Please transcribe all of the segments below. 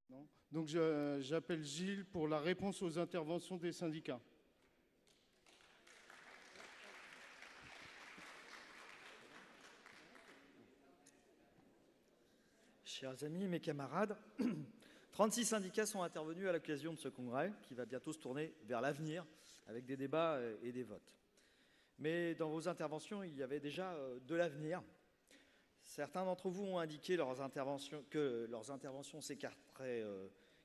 Non. Donc j'appelle Gilles pour la réponse aux interventions des syndicats. Chers amis, mes camarades, 36 syndicats sont intervenus à l'occasion de ce congrès qui va bientôt se tourner vers l'avenir avec des débats et des votes. Mais dans vos interventions, il y avait déjà de l'avenir. Certains d'entre vous ont indiqué que leurs interventions s'écarteraient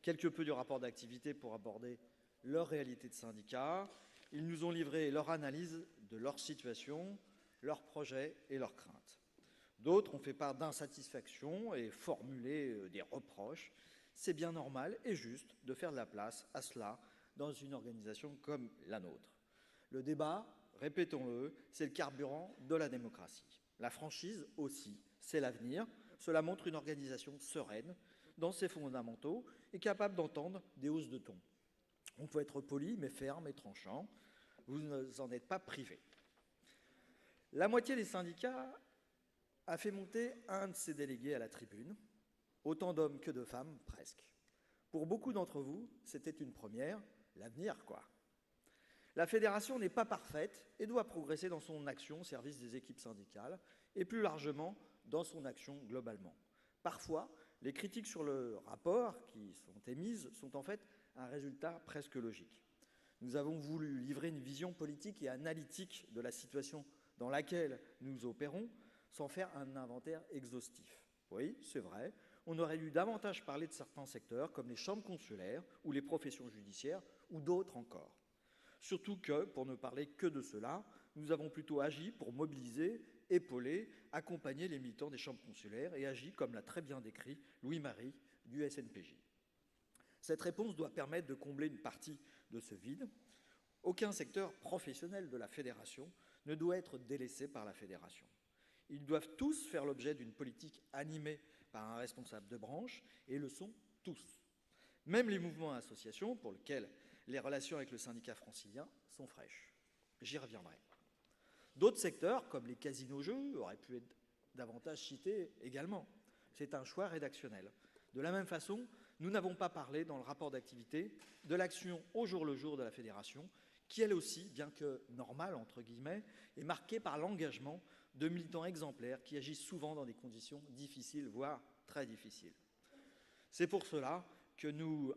quelque peu du rapport d'activité pour aborder leur réalité de syndicat. Ils nous ont livré leur analyse de leur situation, leurs projets et leurs craintes. D'autres ont fait part d'insatisfaction et formulé des reproches. C'est bien normal et juste de faire de la place à cela dans une organisation comme la nôtre. Le débat, répétons-le, c'est le carburant de la démocratie. La franchise aussi, c'est l'avenir. Cela montre une organisation sereine dans ses fondamentaux et capable d'entendre des hausses de ton. On peut être poli, mais ferme et tranchant. Vous n'en êtes pas privé. La moitié des syndicats a fait monter un de ses délégués à la tribune, autant d'hommes que de femmes, presque. Pour beaucoup d'entre vous, c'était une première, l'avenir, quoi. La fédération n'est pas parfaite et doit progresser dans son action au service des équipes syndicales et plus largement dans son action globalement. Parfois, les critiques sur le rapport qui sont émises sont en fait un résultat presque logique. Nous avons voulu livrer une vision politique et analytique de la situation dans laquelle nous opérons, sans faire un inventaire exhaustif. Oui, c'est vrai, on aurait dû davantage parler de certains secteurs, comme les chambres consulaires ou les professions judiciaires, ou d'autres encore. Surtout que, pour ne parler que de cela, nous avons plutôt agi pour mobiliser, épauler, accompagner les militants des chambres consulaires et agi, comme l'a très bien décrit Louis-Marie du SNPJ. Cette réponse doit permettre de combler une partie de ce vide. Aucun secteur professionnel de la fédération ne doit être délaissé par la fédération. Ils doivent tous faire l'objet d'une politique animée par un responsable de branche, et le sont tous. Même les mouvements et associations pour lesquels les relations avec le syndicat francilien sont fraîches. J'y reviendrai. D'autres secteurs, comme les casinos-jeux, auraient pu être davantage cités également. C'est un choix rédactionnel. De la même façon, nous n'avons pas parlé dans le rapport d'activité de l'action au jour le jour de la fédération, qui elle aussi, bien que normale, entre guillemets, est marquée par l'engagement de militants exemplaires qui agissent souvent dans des conditions difficiles, voire très difficiles. C'est pour cela que nous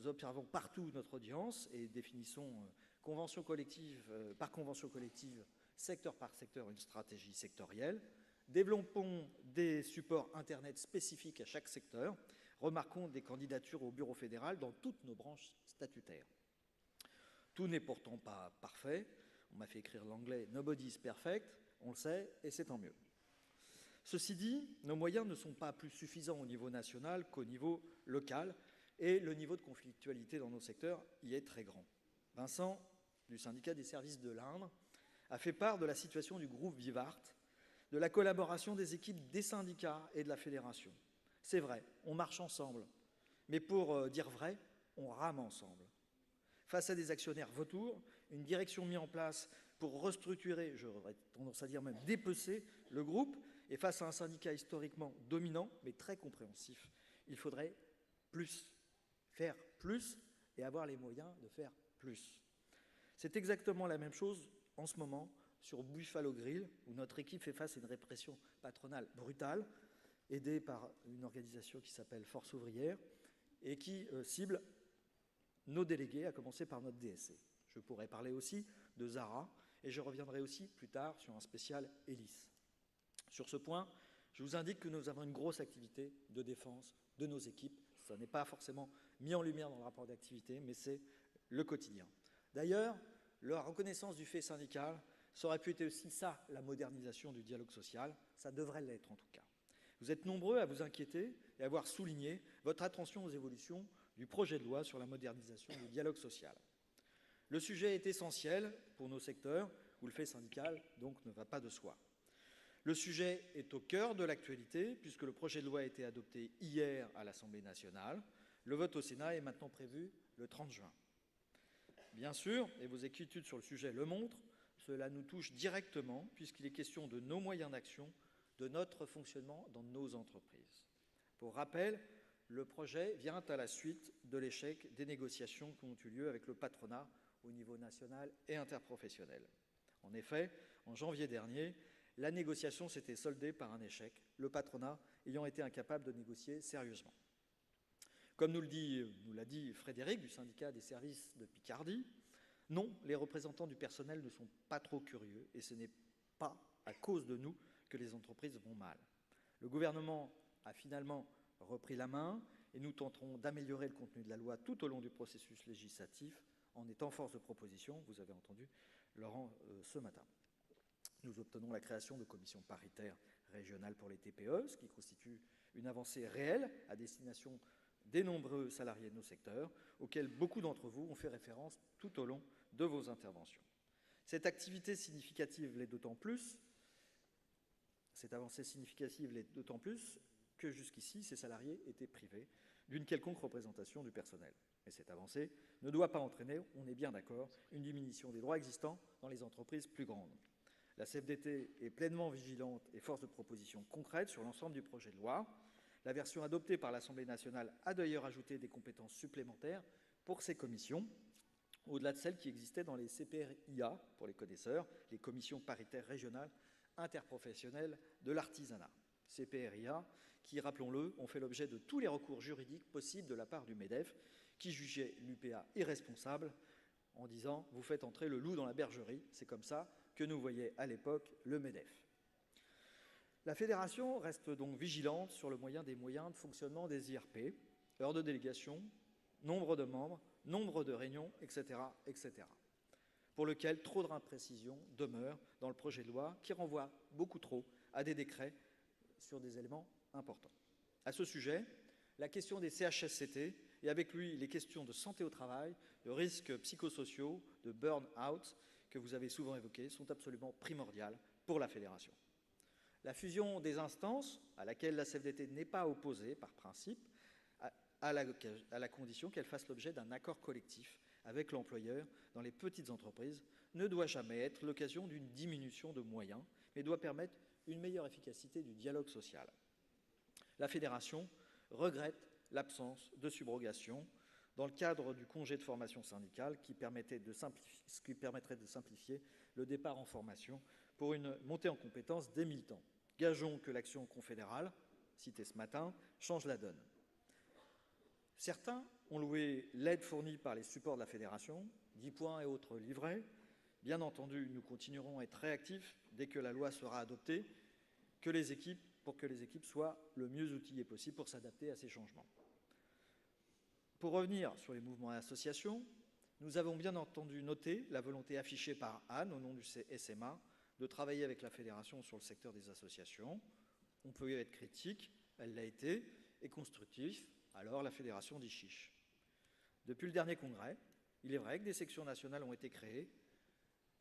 observons partout notre audience et définissons convention collective par convention collective, secteur par secteur, une stratégie sectorielle. Développons des supports Internet spécifiques à chaque secteur. Remarquons des candidatures au bureau fédéral dans toutes nos branches statutaires. Tout n'est pourtant pas parfait. On m'a fait écrire l'anglais « Nobody is perfect », on le sait, et c'est tant mieux. Ceci dit, nos moyens ne sont pas plus suffisants au niveau national qu'au niveau local, et le niveau de conflictualité dans nos secteurs y est très grand. Vincent, du syndicat des services de l'Indre, a fait part de la situation du groupe Vivart, de la collaboration des équipes des syndicats et de la fédération. C'est vrai, on marche ensemble, mais pour dire vrai, on rame ensemble. Face à des actionnaires vautours, une direction mise en place pour restructurer, j'aurais tendance à dire même dépecer le groupe, et face à un syndicat historiquement dominant, mais très compréhensif, il faudrait faire plus et avoir les moyens de faire plus. C'est exactement la même chose en ce moment sur Buffalo Grill, où notre équipe fait face à une répression patronale brutale, aidée par une organisation qui s'appelle Force ouvrière, et qui cible nos délégués, à commencer par notre DSC. Je pourrais parler aussi de Zara, et je reviendrai aussi plus tard sur un spécial Hélice. Sur ce point, je vous indique que nous avons une grosse activité de défense de nos équipes. Ça n'est pas forcément mis en lumière dans le rapport d'activité, mais c'est le quotidien. D'ailleurs, la reconnaissance du fait syndical, ça aurait pu être aussi ça, la modernisation du dialogue social. Ça devrait l'être en tout cas. Vous êtes nombreux à vous inquiéter et à avoir souligné votre attention aux évolutions du projet de loi sur la modernisation du dialogue social. Le sujet est essentiel pour nos secteurs où le fait syndical donc ne va pas de soi. Le sujet est au cœur de l'actualité puisque le projet de loi a été adopté hier à l'Assemblée nationale. Le vote au Sénat est maintenant prévu le 30 juin. Bien sûr, et vos inquiétudes sur le sujet le montrent, cela nous touche directement puisqu'il est question de nos moyens d'action, de notre fonctionnement dans nos entreprises. Pour rappel, le projet vient à la suite de l'échec des négociations qui ont eu lieu avec le patronat au niveau national et interprofessionnel. En effet, en janvier dernier, la négociation s'était soldée par un échec, le patronat ayant été incapable de négocier sérieusement. Comme nous l'a dit Frédéric du syndicat des services de Picardie, non, les représentants du personnel ne sont pas trop curieux et ce n'est pas à cause de nous que les entreprises vont mal. Le gouvernement a finalement repris la main et nous tenterons d'améliorer le contenu de la loi tout au long du processus législatif en étant force de proposition, vous avez entendu Laurent ce matin. Nous obtenons la création de commissions paritaires régionales pour les TPE, ce qui constitue une avancée réelle à destination des nombreux salariés de nos secteurs, auxquels beaucoup d'entre vous ont fait référence tout au long de vos interventions. Cette activité significative l'est d'autant plus, cette avancée significative l'est d'autant plus que jusqu'ici, ces salariés étaient privés d'une quelconque représentation du personnel. Mais cette avancée ne doit pas entraîner, on est bien d'accord, une diminution des droits existants dans les entreprises plus grandes. La CFDT est pleinement vigilante et force de proposition concrète sur l'ensemble du projet de loi. La version adoptée par l'Assemblée nationale a d'ailleurs ajouté des compétences supplémentaires pour ces commissions, au-delà de celles qui existaient dans les CPRIA, pour les connaisseurs, les commissions paritaires régionales interprofessionnelles de l'artisanat. CPRIA, qui, rappelons-le, ont fait l'objet de tous les recours juridiques possibles de la part du MEDEF, qui jugeait l'UPA irresponsable en disant « vous faites entrer le loup dans la bergerie ». C'est comme ça que nous voyait à l'époque le MEDEF. La fédération reste donc vigilante sur le moyen des moyens de fonctionnement des IRP, heures de délégation, nombre de membres, nombre de réunions, etc., etc., pour lequel trop d'imprécisions demeurent dans le projet de loi qui renvoie beaucoup trop à des décrets sur des éléments importants. À ce sujet, la question des CHSCT et avec lui les questions de santé au travail, de risques psychosociaux, de burn-out que vous avez souvent évoqués sont absolument primordiales pour la fédération. La fusion des instances, à laquelle la CFDT n'est pas opposée par principe, à la condition qu'elle fasse l'objet d'un accord collectif avec l'employeur dans les petites entreprises, ne doit jamais être l'occasion d'une diminution de moyens, mais doit permettre une meilleure efficacité du dialogue social. La fédération regrette l'absence de subrogation dans le cadre du congé de formation syndicale qui permettrait de simplifier le départ en formation pour une montée en compétences des militants. Gageons que l'action confédérale, citée ce matin, change la donne. Certains ont loué l'aide fournie par les supports de la fédération, 10 points et autres livrets. Bien entendu, nous continuerons à être réactifs dès que la loi sera adoptée, pour que les équipes soient le mieux outillées possible pour s'adapter à ces changements. Pour revenir sur les mouvements et associations, nous avons bien entendu noté la volonté affichée par Anne, au nom du SMA, de travailler avec la fédération sur le secteur des associations. On peut y être critique, elle l'a été, et constructif, alors la fédération dit chiche. Depuis le dernier congrès, il est vrai que des sections nationales ont été créées,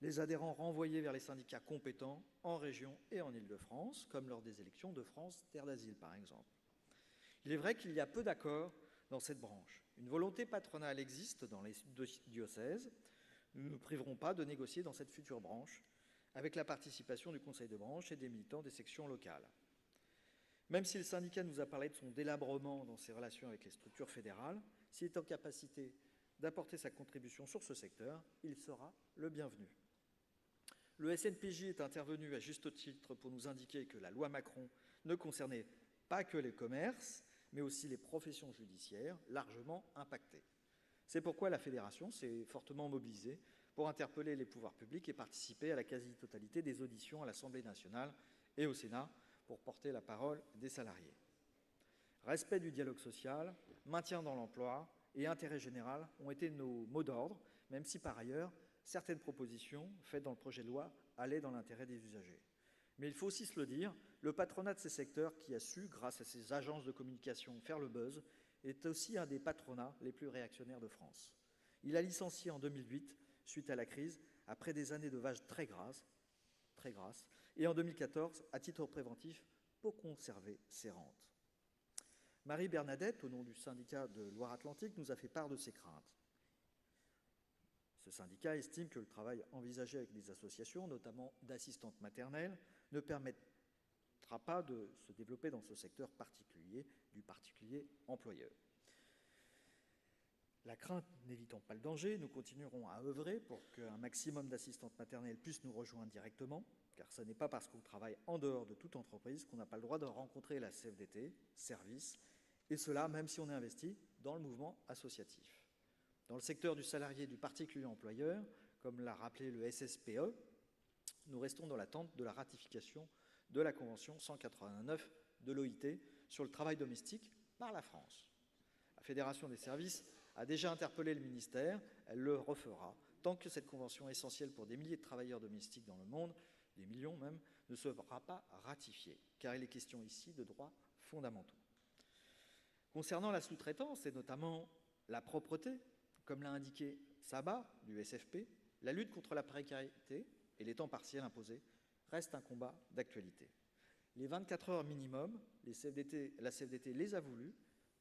les adhérents renvoyés vers les syndicats compétents en région et en Île-de-France, comme lors des élections de France Terre d'Asile par exemple. Il est vrai qu'il y a peu d'accords dans cette branche. Une volonté patronale existe dans les diocèses. Nous ne nous priverons pas de négocier dans cette future branche avec la participation du conseil de branche et des militants des sections locales. Même si le syndicat nous a parlé de son délabrement dans ses relations avec les structures fédérales, s'il est en capacité d'apporter sa contribution sur ce secteur, il sera le bienvenu. Le SNPJ est intervenu à juste titre pour nous indiquer que la loi Macron ne concernait pas que les commerces, mais aussi les professions judiciaires, largement impactées. C'est pourquoi la fédération s'est fortement mobilisée pour interpeller les pouvoirs publics et participer à la quasi-totalité des auditions à l'Assemblée nationale et au Sénat pour porter la parole des salariés. Respect du dialogue social, maintien dans l'emploi et intérêt général ont été nos mots d'ordre, même si par ailleurs, certaines propositions faites dans le projet de loi allaient dans l'intérêt des usagers. Mais il faut aussi se le dire, le patronat de ces secteurs qui a su, grâce à ses agences de communication, faire le buzz, est aussi un des patronats les plus réactionnaires de France. Il a licencié en 2008, suite à la crise, après des années de vagues très grasses, et en 2014, à titre préventif, pour conserver ses rentes. Marie Bernadette, au nom du syndicat de Loire-Atlantique, nous a fait part de ses craintes. Ce syndicat estime que le travail envisagé avec des associations, notamment d'assistantes maternelles, ne permet permettra pas de se développer dans ce secteur particulier du particulier employeur. La crainte n'évitant pas le danger, nous continuerons à œuvrer pour qu'un maximum d'assistantes maternelles puissent nous rejoindre directement, car ce n'est pas parce qu'on travaille en dehors de toute entreprise qu'on n'a pas le droit de rencontrer la CFDT, service, et cela même si on est investi dans le mouvement associatif. Dans le secteur du salarié du particulier employeur, comme l'a rappelé le SSPE, nous restons dans l'attente de la ratification de la Convention 189 de l'OIT sur le travail domestique par la France. La Fédération des services a déjà interpellé le ministère, elle le refera, tant que cette convention essentielle pour des milliers de travailleurs domestiques dans le monde, des millions même, ne sera pas ratifiée, car il est question ici de droits fondamentaux. Concernant la sous-traitance, et notamment la propreté, comme l'a indiqué Saba du SFP, la lutte contre la précarité et les temps partiels imposés reste un combat d'actualité. Les 24 heures minimum, la CFDT les a voulu,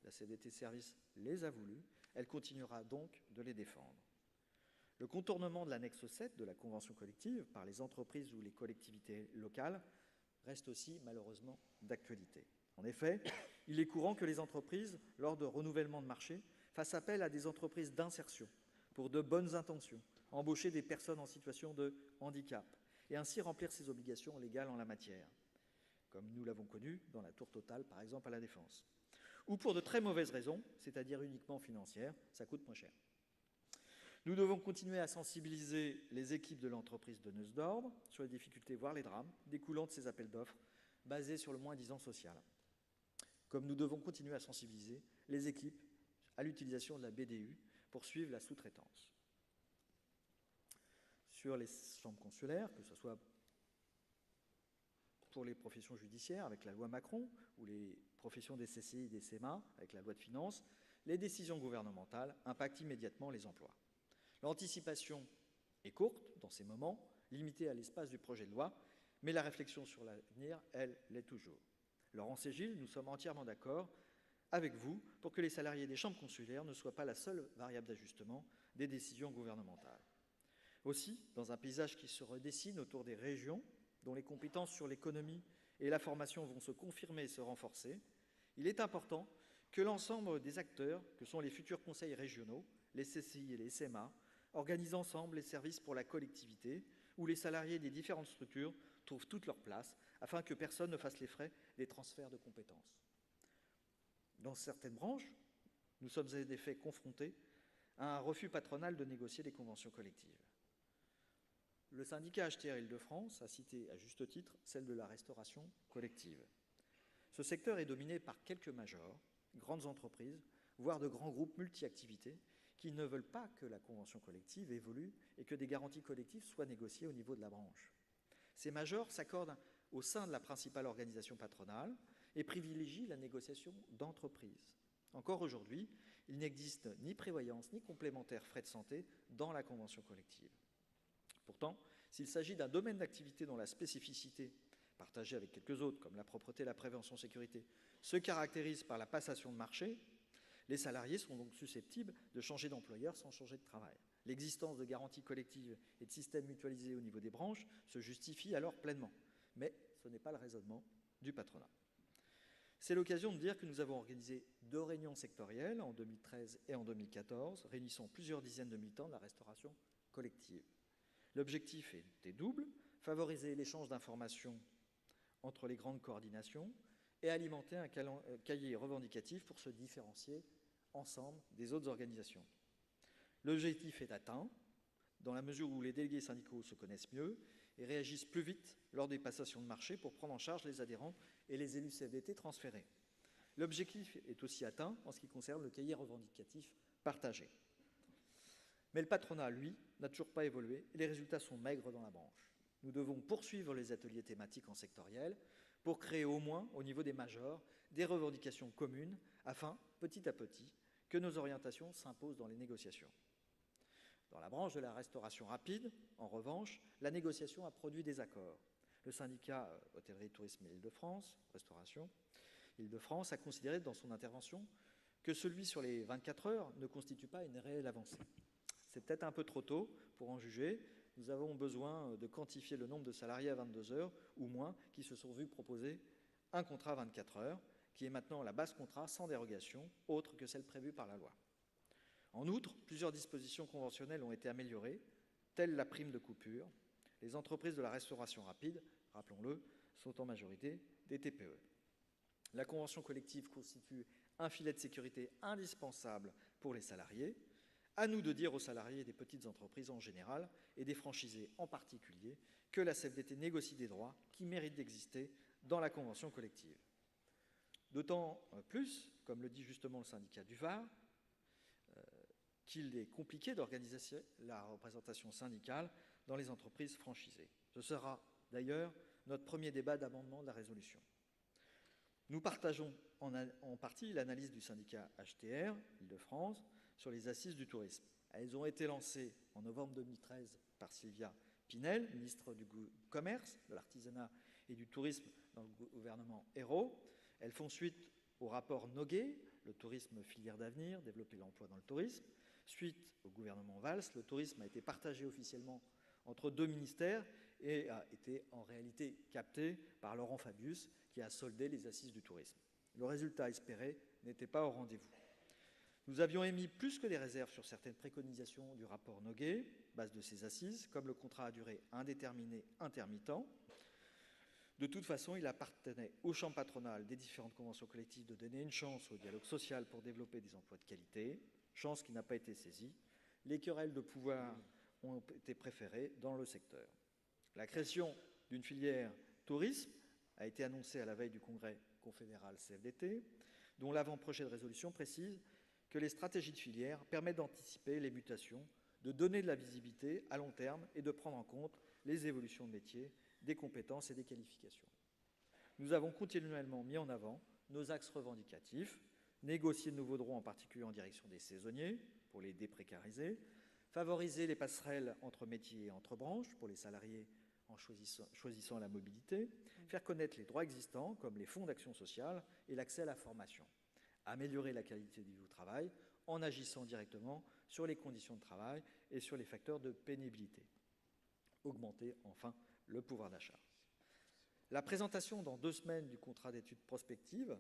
la CFDT Service les a voulu, elle continuera donc de les défendre. Le contournement de l'annexe 7 de la convention collective par les entreprises ou les collectivités locales reste aussi malheureusement d'actualité. En effet, il est courant que les entreprises, lors de renouvellement de marché, fassent appel à des entreprises d'insertion pour de bonnes intentions, embaucher des personnes en situation de handicap et ainsi remplir ses obligations légales en la matière, comme nous l'avons connu dans la Tour Totale, par exemple, à La Défense. Ou pour de très mauvaises raisons, c'est-à-dire uniquement financières, ça coûte moins cher. Nous devons continuer à sensibiliser les équipes de l'entreprise donneuse d'ordre sur les difficultés, voire les drames, découlant de ces appels d'offres basés sur le moins-disant social. Comme nous devons continuer à sensibiliser les équipes à l'utilisation de la BDU pour suivre la sous-traitance. Sur les chambres consulaires, que ce soit pour les professions judiciaires avec la loi Macron ou les professions des CCI et des CEMA avec la loi de finances, les décisions gouvernementales impactent immédiatement les emplois. L'anticipation est courte dans ces moments, limitée à l'espace du projet de loi, mais la réflexion sur l'avenir, elle, l'est toujours. Laurence et Gilles, nous sommes entièrement d'accord avec vous pour que les salariés des chambres consulaires ne soient pas la seule variable d'ajustement des décisions gouvernementales. Aussi, dans un paysage qui se redessine autour des régions, dont les compétences sur l'économie et la formation vont se confirmer et se renforcer, il est important que l'ensemble des acteurs, que sont les futurs conseils régionaux, les CCI et les SMA, organisent ensemble les services pour la collectivité, où les salariés des différentes structures trouvent toute leur place, afin que personne ne fasse les frais des transferts de compétences. Dans certaines branches, nous sommes en effet confrontés à un refus patronal de négocier des conventions collectives. Le syndicat HTR Île-de-France a cité à juste titre celle de la restauration collective. Ce secteur est dominé par quelques majors, grandes entreprises, voire de grands groupes multi-activités qui ne veulent pas que la convention collective évolue et que des garanties collectives soient négociées au niveau de la branche. Ces majors s'accordent au sein de la principale organisation patronale et privilégient la négociation d'entreprise. Encore aujourd'hui, il n'existe ni prévoyance ni complémentaire frais de santé dans la convention collective. Pourtant, s'il s'agit d'un domaine d'activité dont la spécificité, partagée avec quelques autres, comme la propreté, la prévention, sécurité, se caractérise par la passation de marché, les salariés sont donc susceptibles de changer d'employeur sans changer de travail. L'existence de garanties collectives et de systèmes mutualisés au niveau des branches se justifie alors pleinement. Mais ce n'est pas le raisonnement du patronat. C'est l'occasion de dire que nous avons organisé 2 réunions sectorielles en 2013 et en 2014, réunissant plusieurs dizaines de militants de la restauration collective. L'objectif était double, favoriser l'échange d'informations entre les grandes coordinations et alimenter un cahier revendicatif pour se différencier ensemble des autres organisations. L'objectif est atteint dans la mesure où les délégués syndicaux se connaissent mieux et réagissent plus vite lors des passations de marché pour prendre en charge les adhérents et les élus CFDT transférés. L'objectif est aussi atteint en ce qui concerne le cahier revendicatif partagé. Mais le patronat, lui, n'a toujours pas évolué et les résultats sont maigres dans la branche. Nous devons poursuivre les ateliers thématiques en sectoriel pour créer au moins, au niveau des majors, des revendications communes afin, petit à petit, que nos orientations s'imposent dans les négociations. Dans la branche de la restauration rapide, en revanche, la négociation a produit des accords. Le syndicat Hôtellerie, Tourisme et Île-de-France, Restauration, Île-de-France, a considéré dans son intervention que celui sur les 24 heures ne constitue pas une réelle avancée. C'est peut-être un peu trop tôt pour en juger. Nous avons besoin de quantifier le nombre de salariés à 22 heures ou moins qui se sont vus proposer un contrat 24 heures, qui est maintenant la base contrat sans dérogation, autre que celle prévue par la loi. En outre, plusieurs dispositions conventionnelles ont été améliorées, telles la prime de coupure. Les entreprises de la restauration rapide, rappelons-le, sont en majorité des TPE. La convention collective constitue un filet de sécurité indispensable pour les salariés. À nous de dire aux salariés des petites entreprises en général et des franchisés en particulier que la CFDT négocie des droits qui méritent d'exister dans la convention collective. D'autant plus, comme le dit justement le syndicat du Var, qu'il est compliqué d'organiser la représentation syndicale dans les entreprises franchisées. Ce sera d'ailleurs notre premier débat d'amendement de la résolution. Nous partageons en partie l'analyse du syndicat HTR, Île-de-France, sur les assises du tourisme. Elles ont été lancées en novembre 2013 par Sylvia Pinel, ministre du Commerce, de l'Artisanat et du Tourisme dans le gouvernement Ayrault. Elles font suite au rapport Noguet, le tourisme filière d'avenir, développer l'emploi dans le tourisme. Suite au gouvernement Valls, le tourisme a été partagé officiellement entre deux ministères et a été en réalité capté par Laurent Fabius, qui a soldé les assises du tourisme. Le résultat espéré n'était pas au rendez-vous. Nous avions émis plus que des réserves sur certaines préconisations du rapport Noguet, base de ces assises, comme le contrat à durée indéterminée intermittent. De toute façon, il appartenait au champ patronal des différentes conventions collectives de donner une chance au dialogue social pour développer des emplois de qualité, chance qui n'a pas été saisie. Les querelles de pouvoir ont été préférées dans le secteur. La création d'une filière tourisme a été annoncée à la veille du congrès confédéral CFDT, dont l'avant-projet de résolution précise que les stratégies de filière permettent d'anticiper les mutations, de donner de la visibilité à long terme et de prendre en compte les évolutions de métiers, des compétences et des qualifications. Nous avons continuellement mis en avant nos axes revendicatifs, négocier de nouveaux droits en particulier en direction des saisonniers pour les déprécariser, favoriser les passerelles entre métiers et entre branches pour les salariés en choisissant la mobilité, faire connaître les droits existants comme les fonds d'action sociale et l'accès à la formation, améliorer la qualité du travail en agissant directement sur les conditions de travail et sur les facteurs de pénibilité, augmenter enfin le pouvoir d'achat. La présentation dans 2 semaines du contrat d'études prospectives,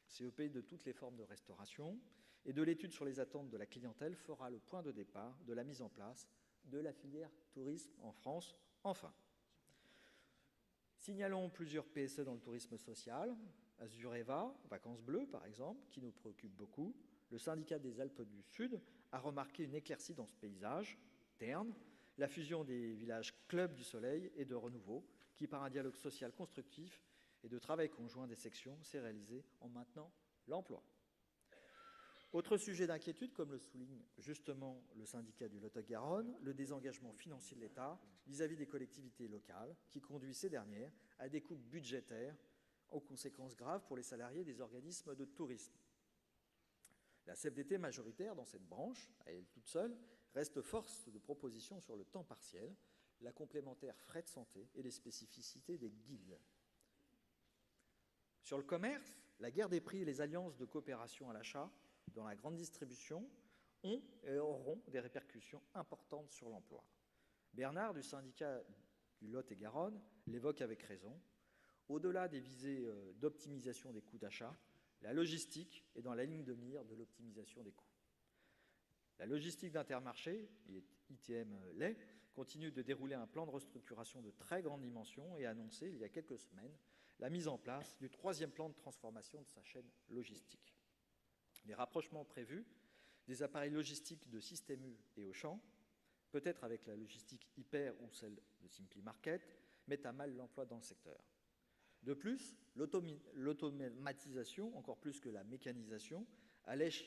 CEP de toutes les formes de restauration, et de l'étude sur les attentes de la clientèle fera le point de départ de la mise en place de la filière tourisme en France, enfin. Signalons plusieurs PSE dans le tourisme social, Azureva, Vacances Bleues par exemple, qui nous préoccupe beaucoup. Le syndicat des Alpes du Sud a remarqué une éclaircie dans ce paysage, terne, la fusion des villages Club du Soleil et de Renouveau, qui par un dialogue social constructif et de travail conjoint des sections s'est réalisé en maintenant l'emploi. Autre sujet d'inquiétude, comme le souligne justement le syndicat du Lot-et-Garonne, le désengagement financier de l'État vis-à-vis des collectivités locales qui conduit ces dernières à des coupes budgétaires aux conséquences graves pour les salariés des organismes de tourisme. La CFDT majoritaire dans cette branche, à elle toute seule, reste force de proposition sur le temps partiel, la complémentaire frais de santé et les spécificités des guides. Sur le commerce, la guerre des prix et les alliances de coopération à l'achat dans la grande distribution ont et auront des répercussions importantes sur l'emploi. Bernard, du syndicat du Lot-et-Garonne, l'évoque avec raison. Au-delà des visées d'optimisation des coûts d'achat, la logistique est dans la ligne de mire de l'optimisation des coûts. La logistique d'Intermarché, ITM Lait, continue de dérouler un plan de restructuration de très grande dimension et a annoncé il y a quelques semaines la mise en place du 3e plan de transformation de sa chaîne logistique. Les rapprochements prévus des appareils logistiques de Système U et Auchan, peut-être avec la logistique Hyper ou celle de Simply Market, mettent à mal l'emploi dans le secteur. De plus, l'automatisation, encore plus que la mécanisation, allège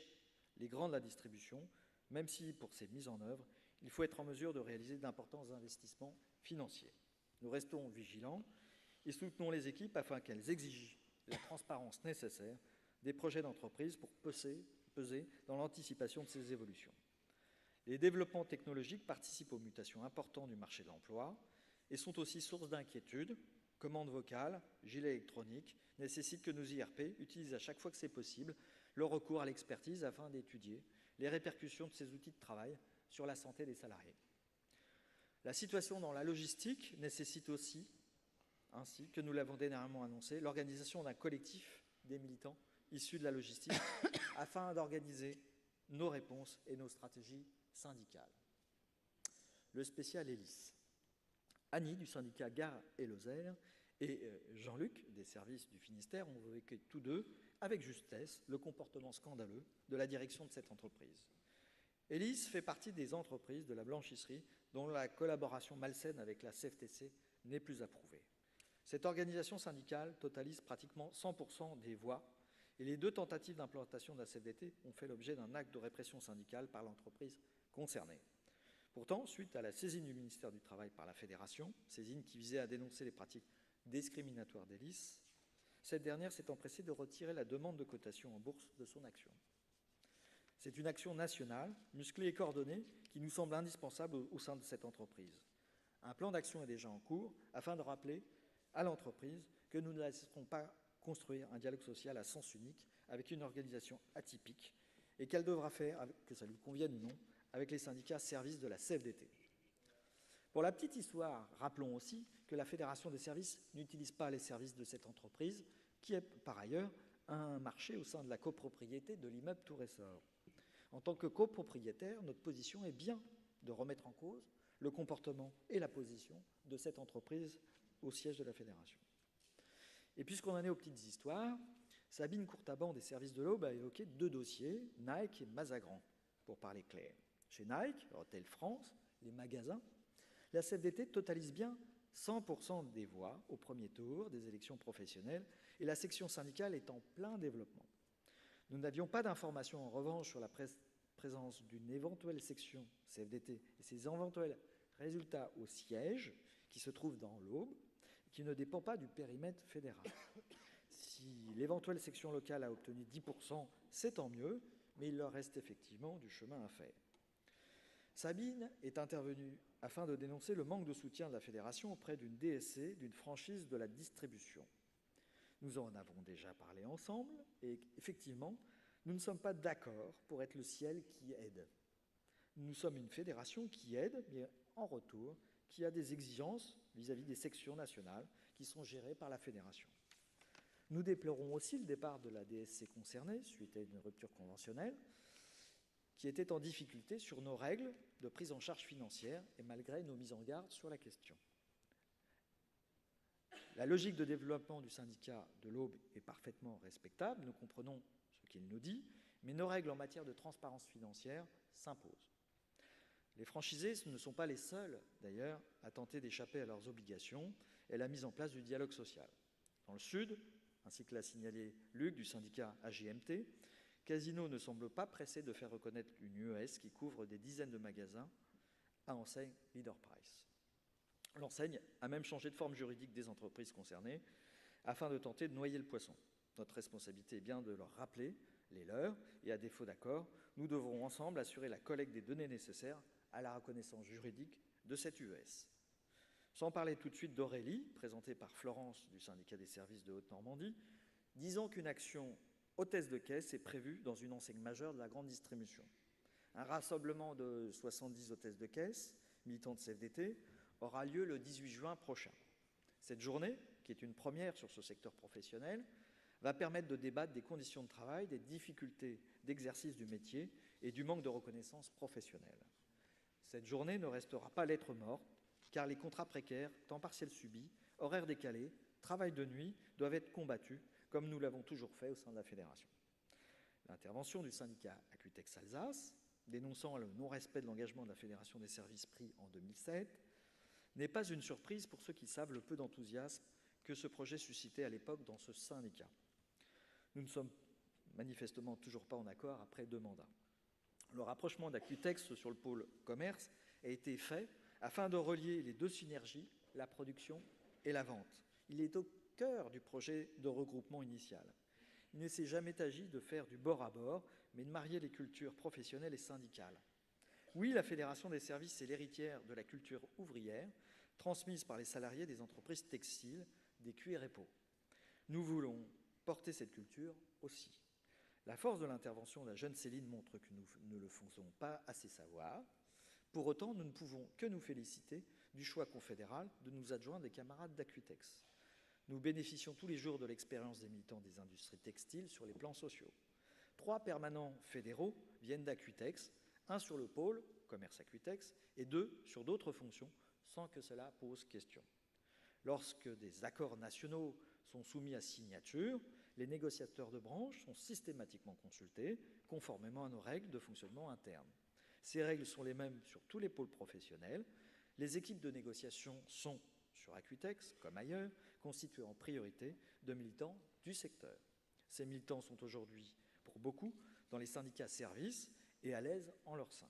les grands de la distribution, même si pour ces mises en œuvre, il faut être en mesure de réaliser d'importants investissements financiers. Nous restons vigilants et soutenons les équipes afin qu'elles exigent la transparence nécessaire des projets d'entreprise pour peser dans l'anticipation de ces évolutions. Les développements technologiques participent aux mutations importantes du marché de l'emploi et sont aussi source d'inquiétude. Commandes vocales, gilets électroniques nécessitent que nos IRP utilisent à chaque fois que c'est possible le recours à l'expertise afin d'étudier les répercussions de ces outils de travail sur la santé des salariés. La situation dans la logistique nécessite aussi ainsi que nous l'avons dernièrement annoncé, l'organisation d'un collectif des militants issus de la logistique afin d'organiser nos réponses et nos stratégies syndicales. Le spécial est lisse. Annie du syndicat Gare et Lozère et Jean-Luc des services du Finistère ont évoqué tous deux, avec justesse, le comportement scandaleux de la direction de cette entreprise. Élise fait partie des entreprises de la blanchisserie dont la collaboration malsaine avec la CFTC n'est plus approuvée. Cette organisation syndicale totalise pratiquement 100% des voix et les 2 tentatives d'implantation de la CFDT ont fait l'objet d'un acte de répression syndicale par l'entreprise concernée. Pourtant, suite à la saisine du ministère du Travail par la Fédération, saisine qui visait à dénoncer les pratiques discriminatoires d'Hélice, cette dernière s'est empressée de retirer la demande de cotation en bourse de son action. C'est une action nationale, musclée et coordonnée, qui nous semble indispensable au sein de cette entreprise. Un plan d'action est déjà en cours afin de rappeler à l'entreprise que nous ne laisserons pas construire un dialogue social à sens unique avec une organisation atypique et qu'elle devra faire, que ça lui convienne ou non, avec les syndicats services de la CFDT. Pour la petite histoire, rappelons aussi que la Fédération des services n'utilise pas les services de cette entreprise, qui est par ailleurs un marché au sein de la copropriété de l'immeuble Tour-Essor. En tant que copropriétaire, notre position est bien de remettre en cause le comportement et la position de cette entreprise au siège de la Fédération. Et puisqu'on en est aux petites histoires, Sabine Courtaban des services de l'Aube a évoqué 2 dossiers, Nike et Mazagran, pour parler clair. Chez Nike, Hôtel France, les magasins, la CFDT totalise bien 100% des voix au premier tour des élections professionnelles et la section syndicale est en plein développement. Nous n'avions pas d'informations en revanche sur la présence d'une éventuelle section CFDT et ses éventuels résultats au siège qui se trouve dans l'Aube, qui ne dépend pas du périmètre fédéral. Si l'éventuelle section locale a obtenu 10%, c'est tant mieux, mais il leur reste effectivement du chemin à faire. Sabine est intervenue afin de dénoncer le manque de soutien de la fédération auprès d'une DSC, d'une franchise de la distribution. Nous en avons déjà parlé ensemble et effectivement, nous ne sommes pas d'accord pour être le ciel qui aide. Nous sommes une fédération qui aide, mais en retour, qui a des exigences vis-à-vis des sections nationales qui sont gérées par la fédération. Nous déplorons aussi le départ de la DSC concernée, suite à une rupture conventionnelle, qui était en difficulté sur nos règles de prise en charge financière et malgré nos mises en garde sur la question. La logique de développement du syndicat de l'Aube est parfaitement respectable, nous comprenons ce qu'il nous dit, mais nos règles en matière de transparence financière s'imposent. Les franchisés ne sont pas les seuls, d'ailleurs, à tenter d'échapper à leurs obligations et à la mise en place du dialogue social. Dans le Sud, ainsi que l'a signalé Luc du syndicat AGMT, Casino ne semble pas pressé de faire reconnaître une UES qui couvre des dizaines de magasins à enseigne Leader Price. L'enseigne a même changé de forme juridique des entreprises concernées afin de tenter de noyer le poisson. Notre responsabilité est bien de leur rappeler les leurs et à défaut d'accord, nous devrons ensemble assurer la collecte des données nécessaires à la reconnaissance juridique de cette UES. Sans parler tout de suite d'Aurélie, présentée par Florence du syndicat des services de Haute-Normandie, disons qu'une action hôtesse de caisse est prévue dans une enseigne majeure de la grande distribution. Un rassemblement de 70 hôtesses de caisse, militantes CFDT, aura lieu le 18 juin prochain. Cette journée, qui est une première sur ce secteur professionnel, va permettre de débattre des conditions de travail, des difficultés d'exercice du métier et du manque de reconnaissance professionnelle. Cette journée ne restera pas lettre morte, car les contrats précaires, temps partiel subi, horaires décalés, travail de nuit doivent être combattus, comme nous l'avons toujours fait au sein de la Fédération. L'intervention du syndicat Acutex Alsace, dénonçant le non-respect de l'engagement de la Fédération des services pris en 2007, n'est pas une surprise pour ceux qui savent le peu d'enthousiasme que ce projet suscitait à l'époque dans ce syndicat. Nous ne sommes manifestement toujours pas en accord après 2 mandats. Le rapprochement d'Acutex sur le pôle commerce a été fait afin de relier les 2 synergies, la production et la vente. Il est au cœur du projet de regroupement initial. Il ne s'est jamais agi de faire du bord à bord, mais de marier les cultures professionnelles et syndicales. Oui, la Fédération des services est l'héritière de la culture ouvrière, transmise par les salariés des entreprises textiles, des cuirs et peaux. Nous voulons porter cette culture aussi. La force de l'intervention de la jeune Céline montre que nous ne le faisons pas assez savoir. Pour autant, nous ne pouvons que nous féliciter du choix confédéral de nous adjoindre des camarades d'Acutex. Nous bénéficions tous les jours de l'expérience des militants des industries textiles sur les plans sociaux. 3 permanents fédéraux viennent d'Acutex, un sur le pôle, commerce Acutex, et 2 sur d'autres fonctions, sans que cela pose question. Lorsque des accords nationaux sont soumis à signature, les négociateurs de branche sont systématiquement consultés, conformément à nos règles de fonctionnement interne. Ces règles sont les mêmes sur tous les pôles professionnels. Les équipes de négociation sont, sur Acutex, comme ailleurs, constituées en priorité de militants du secteur. Ces militants sont aujourd'hui, pour beaucoup, dans les syndicats services et à l'aise en leur sein.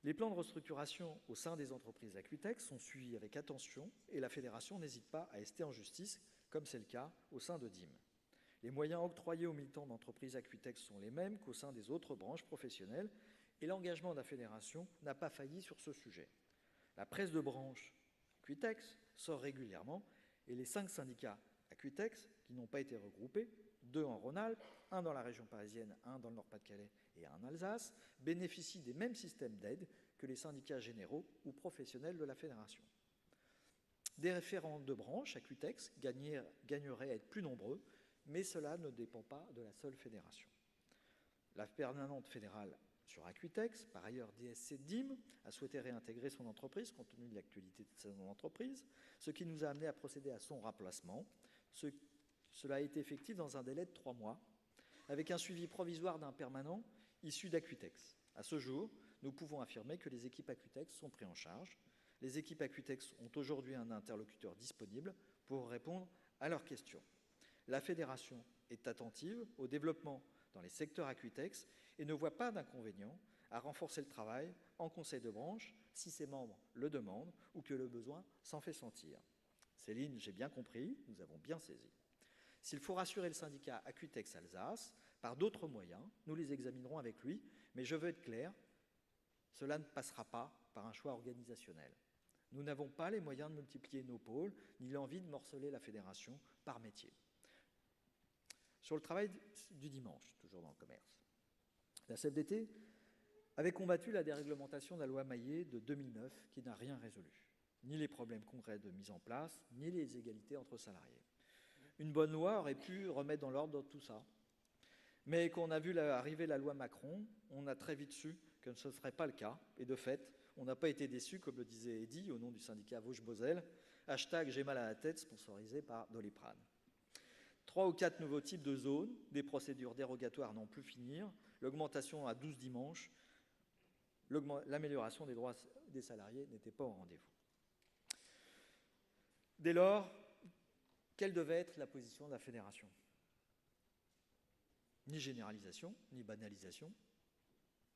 Les plans de restructuration au sein des entreprises Acutex sont suivis avec attention et la fédération n'hésite pas à ester en justice, comme c'est le cas au sein de DIM. Les moyens octroyés aux militants d'entreprises Acutex sont les mêmes qu'au sein des autres branches professionnelles et l'engagement de la fédération n'a pas failli sur ce sujet. La presse de branche Acutex sort régulièrement et les 5 syndicats Acutex, qui n'ont pas été regroupés, 2 en Rhône-Alpes, 1 dans la région parisienne, 1 dans le Nord-Pas-de-Calais et 1 en Alsace, bénéficient des mêmes systèmes d'aide que les syndicats généraux ou professionnels de la fédération. Des référents de branche Acutex gagneraient à être plus nombreux, mais cela ne dépend pas de la seule fédération. La permanente fédérale sur Acutex, par ailleurs DSC DIM, a souhaité réintégrer son entreprise compte tenu de l'actualité de son entreprise, ce qui nous a amené à procéder à son remplacement. Cela a été effectif dans un délai de 3 mois, avec un suivi provisoire d'un permanent issu d'Acutex. À ce jour, nous pouvons affirmer que les équipes Acutex sont prises en charge. Les équipes Acutex ont aujourd'hui un interlocuteur disponible pour répondre à leurs questions. La fédération est attentive au développement dans les secteurs Acutex et ne voit pas d'inconvénient à renforcer le travail en conseil de branche si ses membres le demandent ou que le besoin s'en fait sentir. Céline, j'ai bien compris, nous avons bien saisi. S'il faut rassurer le syndicat Acutex Alsace par d'autres moyens, nous les examinerons avec lui, mais je veux être clair, cela ne passera pas par un choix organisationnel. Nous n'avons pas les moyens de multiplier nos pôles, ni l'envie de morceler la fédération par métier. Sur le travail du dimanche, toujours dans le commerce, la CFDT avait combattu la déréglementation de la loi Maillet de 2009 qui n'a rien résolu, ni les problèmes concrets de mise en place, ni les égalités entre salariés. Une bonne loi aurait pu remettre dans l'ordre tout ça. Mais quand on a vu arriver la loi Macron, on a très vite su que ce ne serait pas le cas. Et de fait, on n'a pas été déçus, comme le disait Eddy, au nom du syndicat Vosges-Bosel, hashtag j'ai mal à la tête, sponsorisé par Doliprane. 3 ou 4 nouveaux types de zones, des procédures dérogatoires n'en plus finir, l'augmentation à 12 dimanches, l'amélioration des droits des salariés n'était pas au rendez-vous. Dès lors, quelle devait être la position de la fédération ? Ni généralisation, ni banalisation.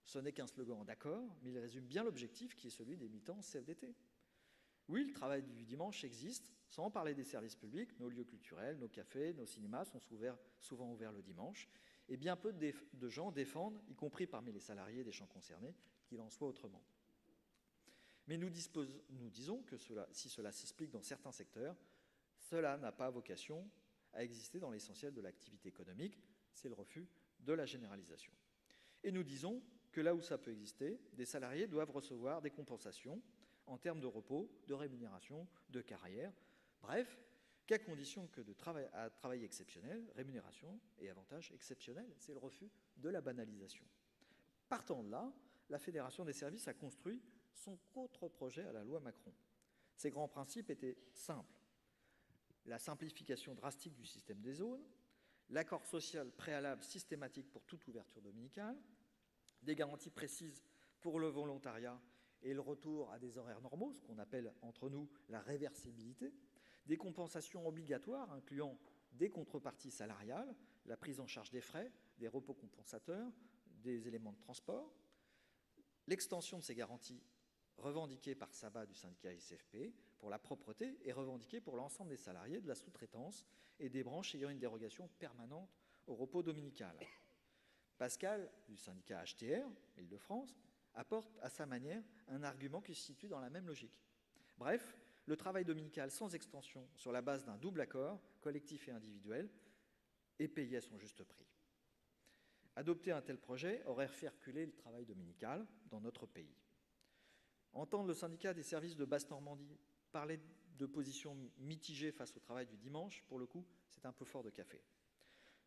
Ce n'est qu'un slogan, d'accord, mais il résume bien l'objectif qui est celui des militants CFDT. Oui, le travail du dimanche existe, sans parler des services publics, nos lieux culturels, nos cafés, nos cinémas sont souvent ouverts le dimanche, et bien peu de gens défendent, y compris parmi les salariés des champs concernés, qu'il en soit autrement. Mais nous disons que si cela s'explique dans certains secteurs, cela n'a pas vocation à exister dans l'essentiel de l'activité économique, c'est le refus de la généralisation. Et nous disons que là où ça peut exister, des salariés doivent recevoir des compensations en termes de repos, de rémunération, de carrière, bref, qu'à condition que de travail exceptionnel, rémunération et avantages exceptionnels, c'est le refus de la banalisation. Partant de là, la Fédération des services a construit son contre-projet à la loi Macron. Ses grands principes étaient simples. La simplification drastique du système des zones, l'accord social préalable systématique pour toute ouverture dominicale, des garanties précises pour le volontariat et le retour à des horaires normaux, ce qu'on appelle entre nous la réversibilité, des compensations obligatoires incluant des contreparties salariales, la prise en charge des frais, des repos compensateurs, des éléments de transport, l'extension de ces garanties revendiquée par Sabat du syndicat SFP pour la propreté et revendiquée pour l'ensemble des salariés de la sous-traitance et des branches ayant une dérogation permanente au repos dominical. Pascal, du syndicat HTR, Île-de-France, apporte à sa manière un argument qui se situe dans la même logique. Bref, le travail dominical sans extension sur la base d'un double accord, collectif et individuel, est payé à son juste prix. Adopter un tel projet aurait fait reculer le travail dominical dans notre pays. Entendre le syndicat des services de Basse-Normandie parler de positions mitigées face au travail du dimanche, pour le coup, c'est un peu fort de café.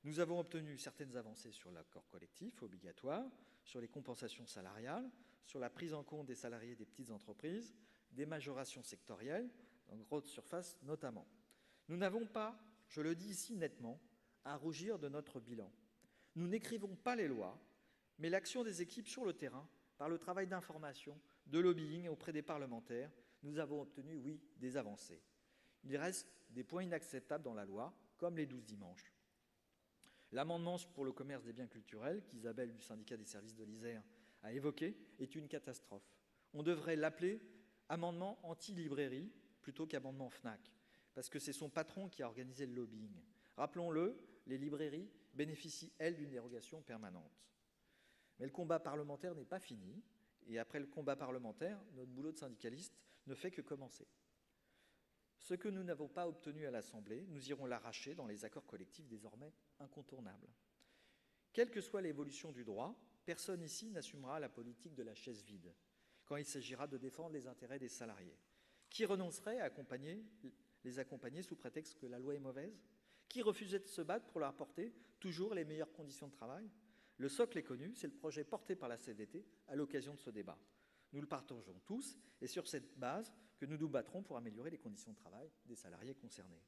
Nous avons obtenu certaines avancées sur l'accord collectif obligatoire, sur les compensations salariales, sur la prise en compte des salariés des petites entreprises, des majorations sectorielles, en grande surface notamment. Nous n'avons pas, je le dis ici nettement, à rougir de notre bilan. Nous n'écrivons pas les lois, mais l'action des équipes sur le terrain, par le travail d'information, de lobbying auprès des parlementaires, nous avons obtenu, oui, des avancées. Il reste des points inacceptables dans la loi, comme les 12 dimanches. L'amendement pour le commerce des biens culturels, qu'Isabelle du syndicat des services de l'Isère a évoqué, est une catastrophe. On devrait l'appeler amendement anti-librairie plutôt qu'amendement FNAC, parce que c'est son patron qui a organisé le lobbying. Rappelons-le, les librairies bénéficient, elles, d'une dérogation permanente. Mais le combat parlementaire n'est pas fini, et après le combat parlementaire, notre boulot de syndicaliste ne fait que commencer. Ce que nous n'avons pas obtenu à l'Assemblée, nous irons l'arracher dans les accords collectifs désormais incontournables. Quelle que soit l'évolution du droit, personne ici n'assumera la politique de la chaise vide quand il s'agira de défendre les intérêts des salariés. Qui renoncerait à les accompagner sous prétexte que la loi est mauvaise? Qui refusait de se battre pour leur apporter toujours les meilleures conditions de travail? Le socle est connu, c'est le projet porté par la CDT à l'occasion de ce débat. Nous le partageons tous et sur cette base que nous nous battrons pour améliorer les conditions de travail des salariés concernés.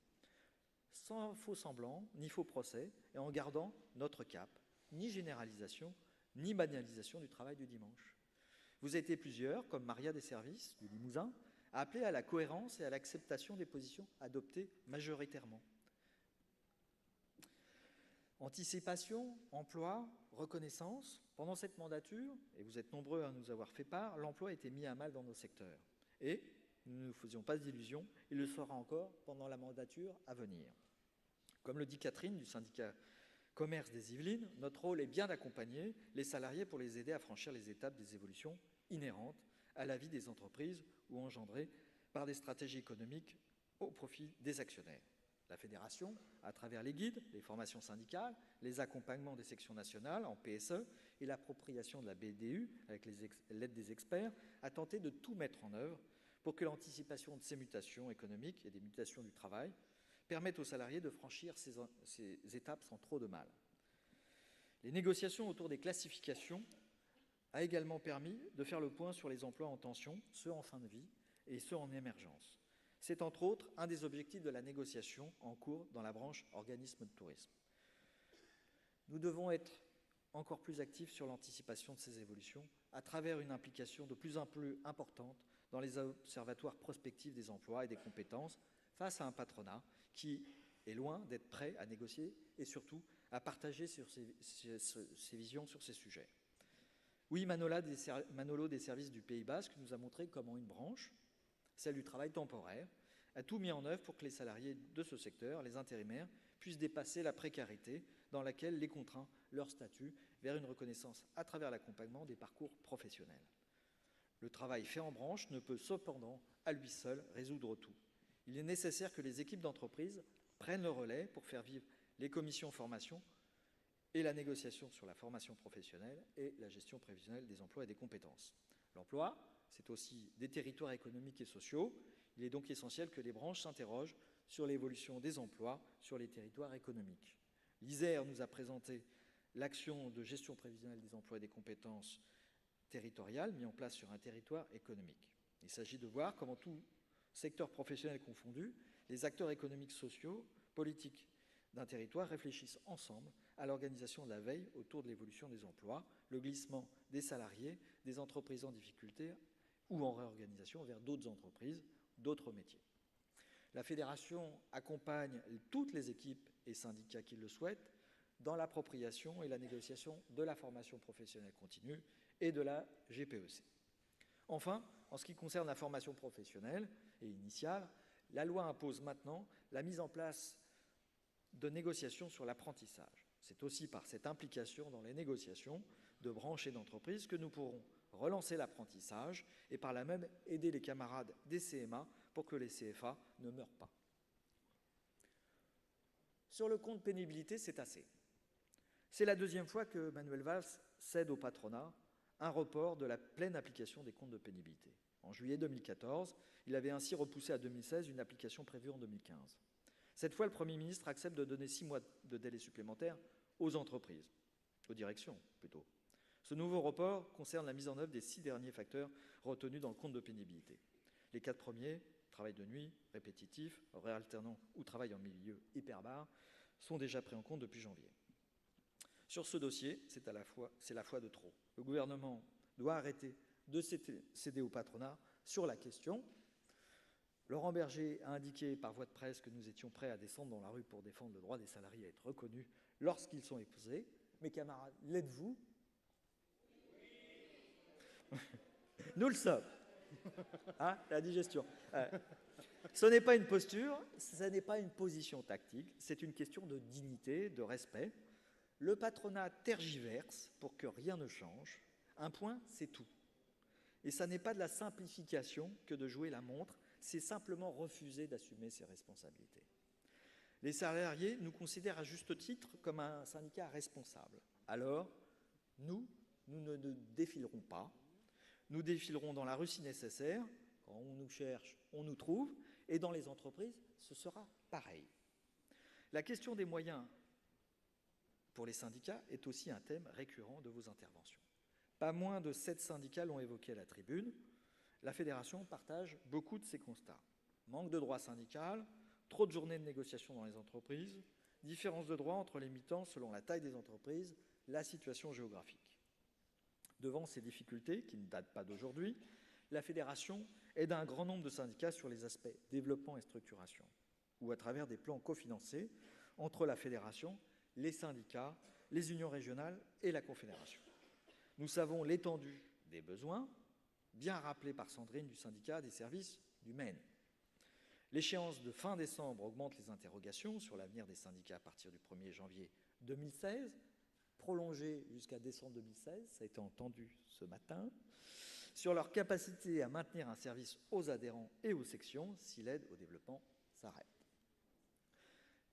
Sans faux semblants, ni faux procès, et en gardant notre cap, ni généralisation, ni banalisation du travail du dimanche. Vous avez été plusieurs, comme Maria des Services du Limousin, à appeler à la cohérence et à l'acceptation des positions adoptées majoritairement. Anticipation, emploi, reconnaissance. Pendant cette mandature, et vous êtes nombreux à nous avoir fait part, l'emploi a été mis à mal dans nos secteurs. Et nous ne nous faisions pas d'illusions, il le sera encore pendant la mandature à venir. Comme le dit Catherine du syndicat Commerce des Yvelines, notre rôle est bien d'accompagner les salariés pour les aider à franchir les étapes des évolutions inhérentes à la vie des entreprises ou engendrées par des stratégies économiques au profit des actionnaires. La fédération, à travers les guides, les formations syndicales, les accompagnements des sections nationales en PSE et l'appropriation de la BDU avec l'aide des experts, a tenté de tout mettre en œuvre pour que l'anticipation de ces mutations économiques et des mutations du travail permette aux salariés de franchir ces étapes sans trop de mal. Les négociations autour des classifications a également permis de faire le point sur les emplois en tension, ceux en fin de vie et ceux en émergence. C'est entre autres un des objectifs de la négociation en cours dans la branche organisme de tourisme. Nous devons être encore plus actifs sur l'anticipation de ces évolutions à travers une implication de plus en plus importante dans les observatoires prospectifs des emplois et des compétences face à un patronat qui est loin d'être prêt à négocier et surtout à partager ses visions sur ces sujets. Oui, Manolo des services du Pays Basque nous a montré comment une branche, celle du travail temporaire, a tout mis en œuvre pour que les salariés de ce secteur, les intérimaires, puissent dépasser la précarité dans laquelle les contraint leur statut vers une reconnaissance à travers l'accompagnement des parcours professionnels. Le travail fait en branche ne peut cependant, à lui seul, résoudre tout. Il est nécessaire que les équipes d'entreprise prennent le relais pour faire vivre les commissions formation et la négociation sur la formation professionnelle et la gestion prévisionnelle des emplois et des compétences. L'emploi, c'est aussi des territoires économiques et sociaux. Il est donc essentiel que les branches s'interrogent sur l'évolution des emplois sur les territoires économiques. L'Isère nous a présenté l'action de gestion prévisionnelle des emplois et des compétences territoriales mis en place sur un territoire économique. Il s'agit de voir comment tout secteur professionnel confondu, les acteurs économiques, sociaux, politiques d'un territoire réfléchissent ensemble à l'organisation de la veille autour de l'évolution des emplois, le glissement des salariés, des entreprises en difficulté ou en réorganisation vers d'autres entreprises, d'autres métiers. La fédération accompagne toutes les équipes et syndicats qui le souhaitent dans l'appropriation et la négociation de la formation professionnelle continue et de la GPEC. Enfin, en ce qui concerne la formation professionnelle et initiale, la loi impose maintenant la mise en place de négociations sur l'apprentissage. C'est aussi par cette implication dans les négociations de branches et d'entreprises que nous pourrons relancer l'apprentissage et par là même aider les camarades des CMA pour que les CFA ne meurent pas. Sur le compte pénibilité, c'est assez. C'est la deuxième fois que Manuel Valls cède au patronat un report de la pleine application des comptes de pénibilité. En juillet 2014, il avait ainsi repoussé à 2016 une application prévue en 2015. Cette fois, le Premier ministre accepte de donner 6 mois de délai supplémentaire aux entreprises, aux directions plutôt. Ce nouveau report concerne la mise en œuvre des 6 derniers facteurs retenus dans le compte de pénibilité. Les 4 premiers, travail de nuit, répétitif, horaire alternant ou travail en milieu hyperbare, sont déjà pris en compte depuis janvier. Sur ce dossier, c'est la fois de trop. Le gouvernement doit arrêter de céder au patronat sur la question. Laurent Berger a indiqué par voie de presse que nous étions prêts à descendre dans la rue pour défendre le droit des salariés à être reconnus lorsqu'ils sont épousés. Mes camarades, l'êtes-vous? Nous le sommes. Hein, la digestion. Ce n'est pas une posture, ce n'est pas une position tactique, c'est une question de dignité, de respect. Le patronat tergiverse pour que rien ne change. Un point, c'est tout. Et ça n'est pas de la simplification que de jouer la montre, c'est simplement refuser d'assumer ses responsabilités. Les salariés nous considèrent à juste titre comme un syndicat responsable. Alors, nous ne défilerons pas. Nous défilerons dans la rue si nécessaire. Quand on nous cherche, on nous trouve. Et dans les entreprises, ce sera pareil. La question des moyens pour les syndicats est aussi un thème récurrent de vos interventions. Pas moins de 7 syndicats l'ont évoqué à la tribune. La fédération partage beaucoup de ces constats. Manque de droit syndical, trop de journées de négociation dans les entreprises, différence de droit entre les mi-temps selon la taille des entreprises, la situation géographique. Devant ces difficultés, qui ne datent pas d'aujourd'hui, la fédération aide un grand nombre de syndicats sur les aspects développement et structuration, ou à travers des plans cofinancés entre la fédération, les syndicats, les unions régionales et la confédération. Nous savons l'étendue des besoins, bien rappelé par Sandrine du syndicat des services du Maine. L'échéance de fin décembre augmente les interrogations sur l'avenir des syndicats à partir du 1er janvier 2016, prolongée jusqu'à décembre 2016, ça a été entendu ce matin, sur leur capacité à maintenir un service aux adhérents et aux sections si l'aide au développement s'arrête.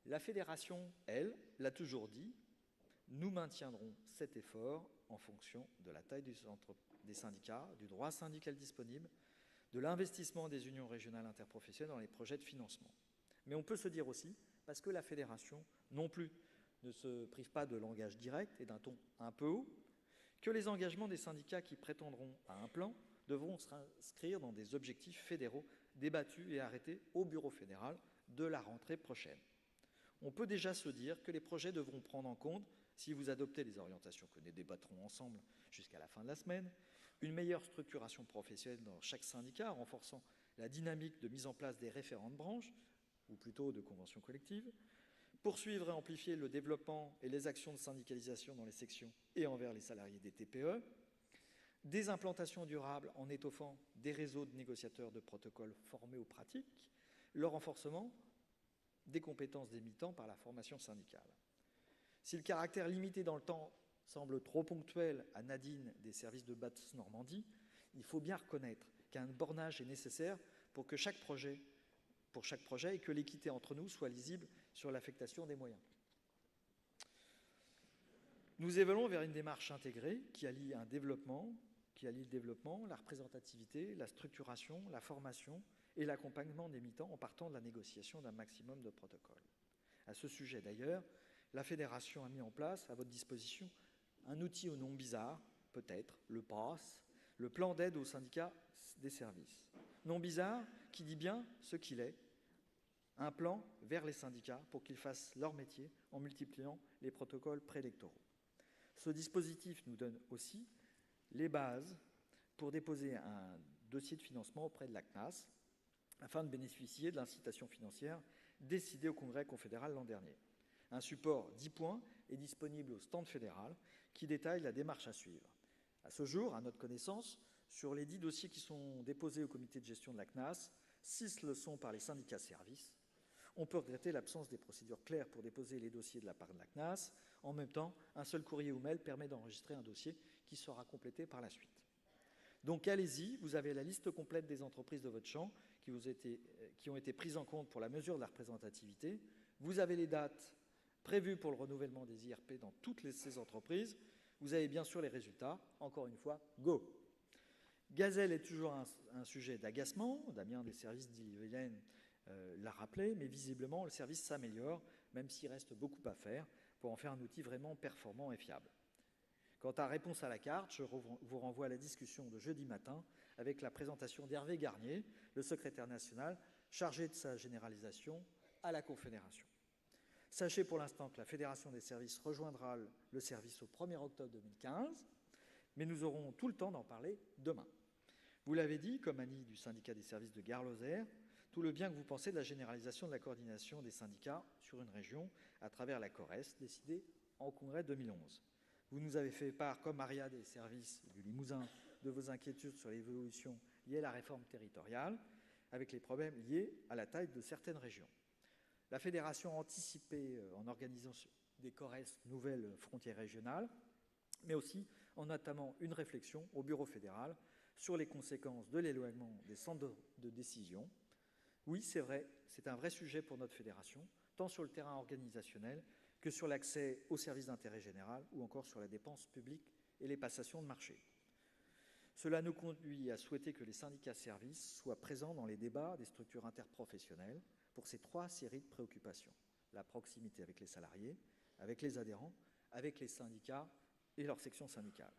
La fédération, elle, l'a toujours dit, nous maintiendrons cet effort en fonction de la taille des syndicats, du droit syndical disponible, de l'investissement des unions régionales interprofessionnelles dans les projets de financement. Mais on peut se dire aussi, parce que la fédération non plus ne se prive pas de langage direct et d'un ton un peu haut, que les engagements des syndicats qui prétendront à un plan devront s'inscrire dans des objectifs fédéraux débattus et arrêtés au bureau fédéral de la rentrée prochaine. On peut déjà se dire que les projets devront prendre en compte, si vous adoptez les orientations que nous débattrons ensemble jusqu'à la fin de la semaine, une meilleure structuration professionnelle dans chaque syndicat, renforçant la dynamique de mise en place des référents de branche, ou plutôt de conventions collectives, poursuivre et amplifier le développement et les actions de syndicalisation dans les sections et envers les salariés des TPE, des implantations durables en étoffant des réseaux de négociateurs de protocoles formés aux pratiques, le renforcement des compétences des mi-temps par la formation syndicale. Si le caractère limité dans le temps semble trop ponctuel à Nadine des services de Basse Normandie, il faut bien reconnaître qu'un bornage est nécessaire pour chaque projet et que l'équité entre nous soit lisible sur l'affectation des moyens. Nous évoluons vers une démarche intégrée qui allie le développement, la représentativité, la structuration, la formation et l'accompagnement des mi-temps en partant de la négociation d'un maximum de protocoles. À ce sujet d'ailleurs, la fédération a mis en place à votre disposition un outil au nom bizarre, peut-être, le PASS, le plan d'aide aux syndicats des services. Nom bizarre qui dit bien ce qu'il est, un plan vers les syndicats pour qu'ils fassent leur métier en multipliant les protocoles préélectoraux. Ce dispositif nous donne aussi les bases pour déposer un dossier de financement auprès de la CNAS afin de bénéficier de l'incitation financière décidée au Congrès confédéral l'an dernier. Un support 10 points est disponible au stand fédéral qui détaille la démarche à suivre. À ce jour, à notre connaissance, sur les 10 dossiers qui sont déposés au comité de gestion de la CNAS, 6 le sont par les syndicats services. On peut regretter l'absence des procédures claires pour déposer les dossiers de la part de la CNAS. En même temps, un seul courrier ou mail permet d'enregistrer un dossier qui sera complété par la suite. Donc allez-y, vous avez la liste complète des entreprises de votre champ qui ont été prises en compte pour la mesure de la représentativité. Vous avez les dates prévues pour le renouvellement des IRP dans toutes ces entreprises. Vous avez bien sûr les résultats. Encore une fois, go! Gazelle est toujours un sujet d'agacement. Damien des services d'Ille-et-Vilaine l'a rappelé, mais visiblement, le service s'améliore, même s'il reste beaucoup à faire pour en faire un outil vraiment performant et fiable. Quant à Réponse à la carte, je vous renvoie à la discussion de jeudi matin avec la présentation d'Hervé Garnier, le secrétaire national chargé de sa généralisation à la Confédération. Sachez pour l'instant que la Fédération des services rejoindra le service au 1er octobre 2015, mais nous aurons tout le temps d'en parler demain. Vous l'avez dit, comme Annie du syndicat des services de Gare-Lozère, tout le bien que vous pensez de la généralisation de la coordination des syndicats sur une région à travers la CORES, décidée en congrès 2011. Vous nous avez fait part, comme Maria des services du Limousin, de vos inquiétudes sur l'évolution liée à la réforme territoriale, avec les problèmes liés à la taille de certaines régions. La fédération a anticipé en organisant des CORES nouvelles frontières régionales, mais aussi en entamant une réflexion au bureau fédéral sur les conséquences de l'éloignement des centres de décision. Oui, c'est vrai, c'est un vrai sujet pour notre fédération, tant sur le terrain organisationnel que sur l'accès aux services d'intérêt général ou encore sur la dépense publique et les passations de marché. Cela nous conduit à souhaiter que les syndicats services soient présents dans les débats des structures interprofessionnelles pour ces 3 séries de préoccupations. La proximité avec les salariés, avec les adhérents, avec les syndicats et leurs sections syndicales.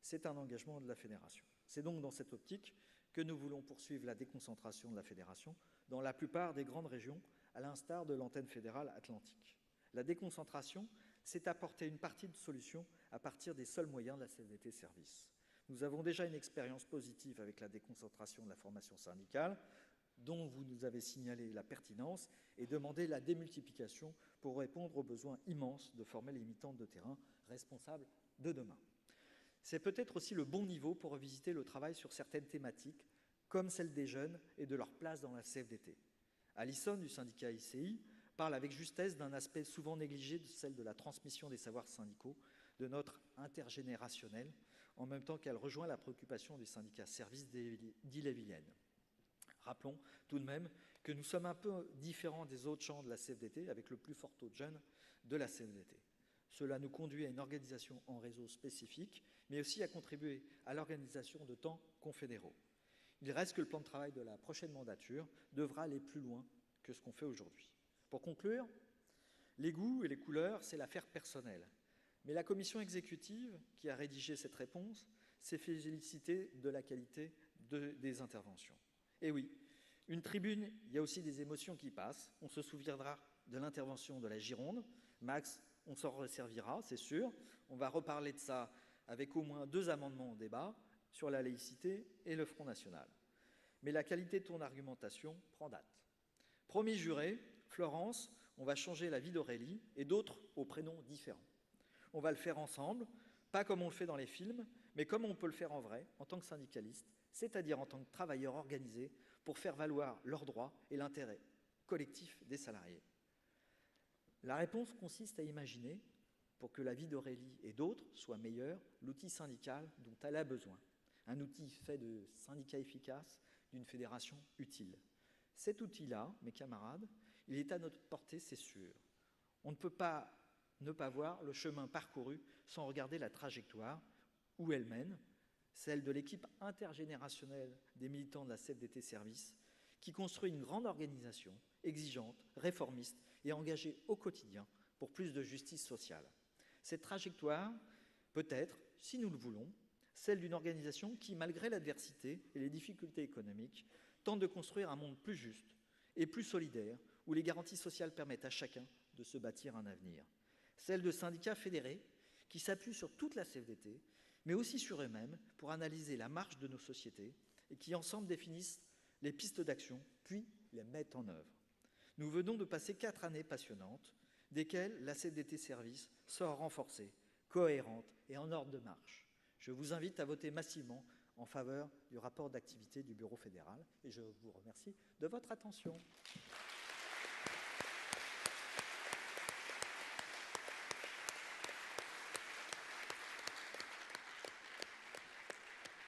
C'est un engagement de la fédération. C'est donc dans cette optique que nous voulons poursuivre la déconcentration de la fédération dans la plupart des grandes régions, à l'instar de l'antenne fédérale atlantique. La déconcentration, c'est apporter une partie de solution à partir des seuls moyens de la CFDT Service. Nous avons déjà une expérience positive avec la déconcentration de la formation syndicale, dont vous nous avez signalé la pertinence et demandé la démultiplication pour répondre aux besoins immenses de former les militantes de terrain responsables de demain. C'est peut-être aussi le bon niveau pour revisiter le travail sur certaines thématiques, comme celle des jeunes et de leur place dans la CFDT. Alison, du syndicat ICI, parle avec justesse d'un aspect souvent négligé de celle de la transmission des savoirs syndicaux, de notre intergénérationnel, en même temps qu'elle rejoint la préoccupation du syndicat service d'Ille-et-Vilaine. Rappelons tout de même que nous sommes un peu différents des autres champs de la CFDT, avec le plus fort taux de jeunes de la CFDT. Cela nous conduit à une organisation en réseau spécifique, mais aussi à contribuer à l'organisation de temps confédéraux. Il reste que le plan de travail de la prochaine mandature devra aller plus loin que ce qu'on fait aujourd'hui. Pour conclure, les goûts et les couleurs, c'est l'affaire personnelle. Mais la commission exécutive qui a rédigé cette réponse s'est félicitée de la qualité des interventions. Et oui, une tribune, il y a aussi des émotions qui passent. On se souviendra de l'intervention de la Gironde. Max, on s'en resservira, c'est sûr. On va reparler de ça avec au moins 2 amendements au débat sur la laïcité et le Front National. Mais la qualité de ton argumentation prend date. Premier juré, Florence, on va changer la vie d'Aurélie et d'autres aux prénoms différents. On va le faire ensemble, pas comme on le fait dans les films, mais comme on peut le faire en vrai, en tant que syndicaliste, c'est-à-dire en tant que travailleurs organisés pour faire valoir leurs droits et l'intérêt collectif des salariés. La réponse consiste à imaginer, pour que la vie d'Aurélie et d'autres soit meilleure, l'outil syndical dont elle a besoin. Un outil fait de syndicats efficaces, d'une fédération utile. Cet outil-là, mes camarades, il est à notre portée, c'est sûr. On ne peut pas ne pas voir le chemin parcouru sans regarder la trajectoire, où elle mène, celle de l'équipe intergénérationnelle des militants de la CFDT Service, qui construit une grande organisation, exigeante, réformiste et engagée au quotidien pour plus de justice sociale. Cette trajectoire peut être, si nous le voulons, celle d'une organisation qui, malgré l'adversité et les difficultés économiques, tente de construire un monde plus juste et plus solidaire, où les garanties sociales permettent à chacun de se bâtir un avenir. Celle de syndicats fédérés qui s'appuient sur toute la CFDT, mais aussi sur eux-mêmes pour analyser la marche de nos sociétés et qui ensemble définissent les pistes d'action, puis les mettent en œuvre. Nous venons de passer 4 années passionnantes, desquelles la CFDT Service sort renforcée, cohérente et en ordre de marche. Je vous invite à voter massivement en faveur du rapport d'activité du Bureau fédéral et je vous remercie de votre attention.